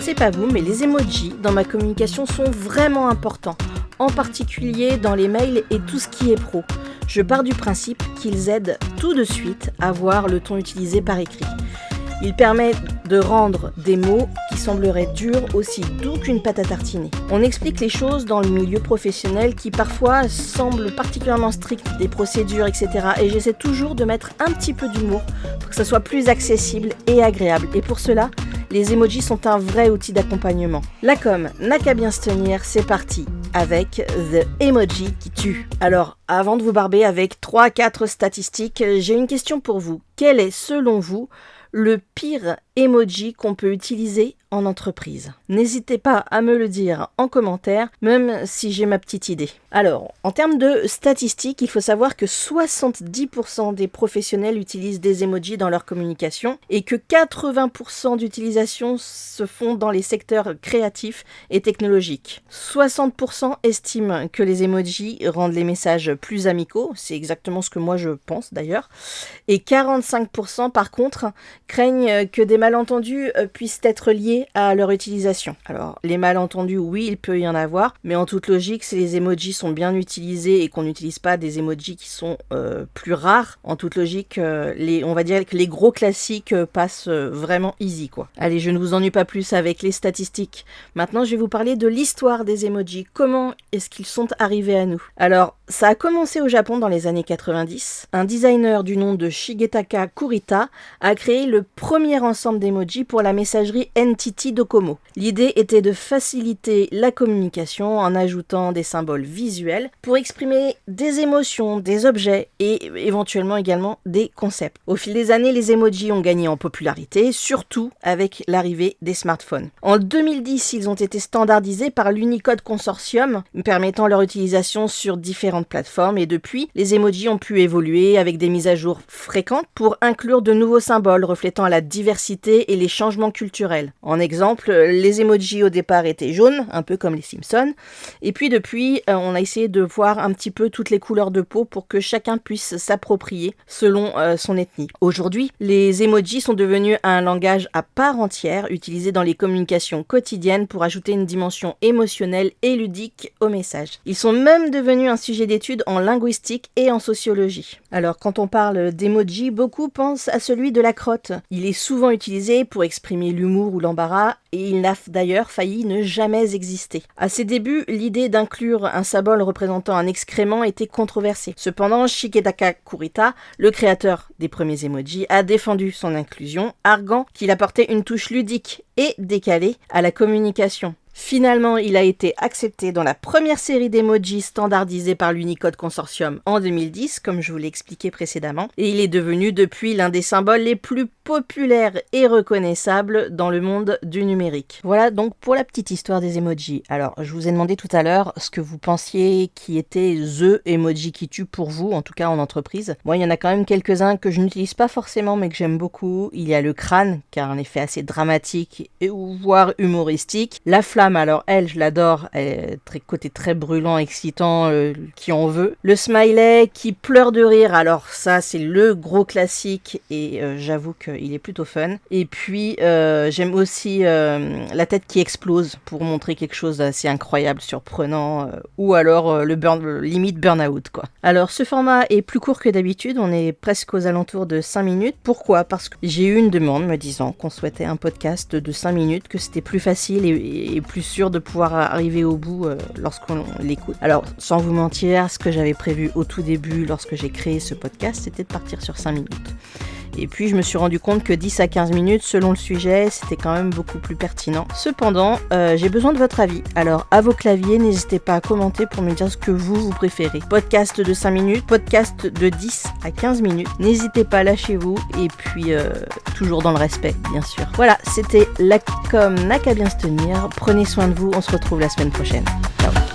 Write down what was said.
sais pas vous, mais les emojis dans ma communication sont vraiment importants, en particulier dans les mails et tout ce qui est pro. Je pars du principe qu'ils aident tout de suite à voir le ton utilisé par écrit. Il permet de rendre des mots qui sembleraient durs aussi doux qu'une pâte à tartiner. On explique les choses dans le milieu professionnel qui parfois semble particulièrement strict, des procédures, etc. Et j'essaie toujours de mettre un petit peu d'humour pour que ça soit plus accessible et agréable. Et pour cela, les emojis sont un vrai outil d'accompagnement. La com n'a qu'à bien se tenir, c'est parti avec The Emoji qui tue. Alors, avant de vous barber avec 3-4 statistiques, j'ai une question pour vous. Quel est, selon vous, le pire emoji qu'on peut utiliser en entreprise? N'hésitez pas à me le dire en commentaire, même si j'ai ma petite idée. Alors, en termes de statistiques, il faut savoir que 70% des professionnels utilisent des emojis dans leur communication et que 80% d'utilisation se font dans les secteurs créatifs et technologiques. 60% estiment que les emojis rendent les messages plus amicaux, c'est exactement ce que moi je pense d'ailleurs, et 45% par contre craignent que des malentendus puissent être liés à leur utilisation. Alors, les malentendus, oui, il peut y en avoir, mais en toute logique, si les emojis sont bien utilisés et qu'on n'utilise pas des emojis qui sont plus rares, en toute logique, on va dire que les gros classiques passent vraiment easy, quoi. Allez, je ne vous ennuie pas plus avec les statistiques. Maintenant, je vais vous parler de l'histoire des emojis. Comment est-ce qu'ils sont arrivés à nous? Alors, ça a commencé au Japon dans les années 90. Un designer du nom de Shigetaka Kurita a créé le premier ensemble d'emojis pour la messagerie NTT Docomo. L'idée était de faciliter la communication en ajoutant des symboles visuels pour exprimer des émotions, des objets et éventuellement également des concepts. Au fil des années, les emojis ont gagné en popularité, surtout avec l'arrivée des smartphones. En 2010, ils ont été standardisés par l'Unicode Consortium, permettant leur utilisation sur différentes plateformes et depuis, les emojis ont pu évoluer avec des mises à jour fréquentes pour inclure de nouveaux symboles reflétant la diversité et les changements culturels. En exemple, les emojis au départ étaient jaunes, un peu comme les Simpsons, et puis depuis, on a essayé de voir un petit peu toutes les couleurs de peau pour que chacun puisse s'approprier selon son ethnie. Aujourd'hui, les emojis sont devenus un langage à part entière, utilisé dans les communications quotidiennes pour ajouter une dimension émotionnelle et ludique au message. Ils sont même devenus un sujet d'étude en linguistique et en sociologie. Alors, quand on parle d'emoji, beaucoup pensent à celui de la crotte. Il est souvent utilisé pour exprimer l'humour ou l'embarras et il n'a d'ailleurs failli ne jamais exister. À ses débuts, l'idée d'inclure un symbole représentant un excrément était controversée. Cependant, Shigetaka Kurita, le créateur des premiers emojis, a défendu son inclusion, arguant qu'il apportait une touche ludique et décalée à la communication. Finalement, il a été accepté dans la première série d'emojis standardisés par l'Unicode Consortium en 2010, comme je vous l'ai expliqué précédemment, et il est devenu depuis l'un des symboles les plus populaires et reconnaissables dans le monde du numérique. Voilà donc pour la petite histoire des emojis. Alors, je vous ai demandé tout à l'heure ce que vous pensiez qui était THE emoji qui tue pour vous, en tout cas en entreprise. Moi, il y en a quand même quelques-uns que je n'utilise pas forcément, mais que j'aime beaucoup. Il y a le crâne, qui a un effet assez dramatique, et voire humoristique. La flamme, alors elle, je l'adore, elle a côté très brûlant, excitant, qui en veut. Le smiley qui pleure de rire, alors ça c'est le gros classique et j'avoue qu'il est plutôt fun. Et puis j'aime aussi la tête qui explose pour montrer quelque chose d'assez incroyable, surprenant, ou alors limite burn-out quoi. Alors ce format est plus court que d'habitude, on est presque aux alentours de 5 minutes. Pourquoi? Parce que j'ai eu une demande me disant qu'on souhaitait un podcast de 5 minutes, que c'était plus facile et plus sûr de pouvoir arriver au bout lorsqu'on l'écoute. Alors, sans vous mentir, ce que j'avais prévu au tout début lorsque j'ai créé ce podcast, c'était de partir sur 5 minutes. Et puis, je me suis rendu compte que 10 à 15 minutes, selon le sujet, c'était quand même beaucoup plus pertinent. Cependant, j'ai besoin de votre avis. Alors, à vos claviers, n'hésitez pas à commenter pour me dire ce que vous préférez. Podcast de 5 minutes, podcast de 10 à 15 minutes. N'hésitez pas, lâchez-vous. Et puis, toujours dans le respect, bien sûr. Voilà, c'était la com n'a qu'à bien se tenir. Prenez soin de vous, on se retrouve la semaine prochaine. Ciao.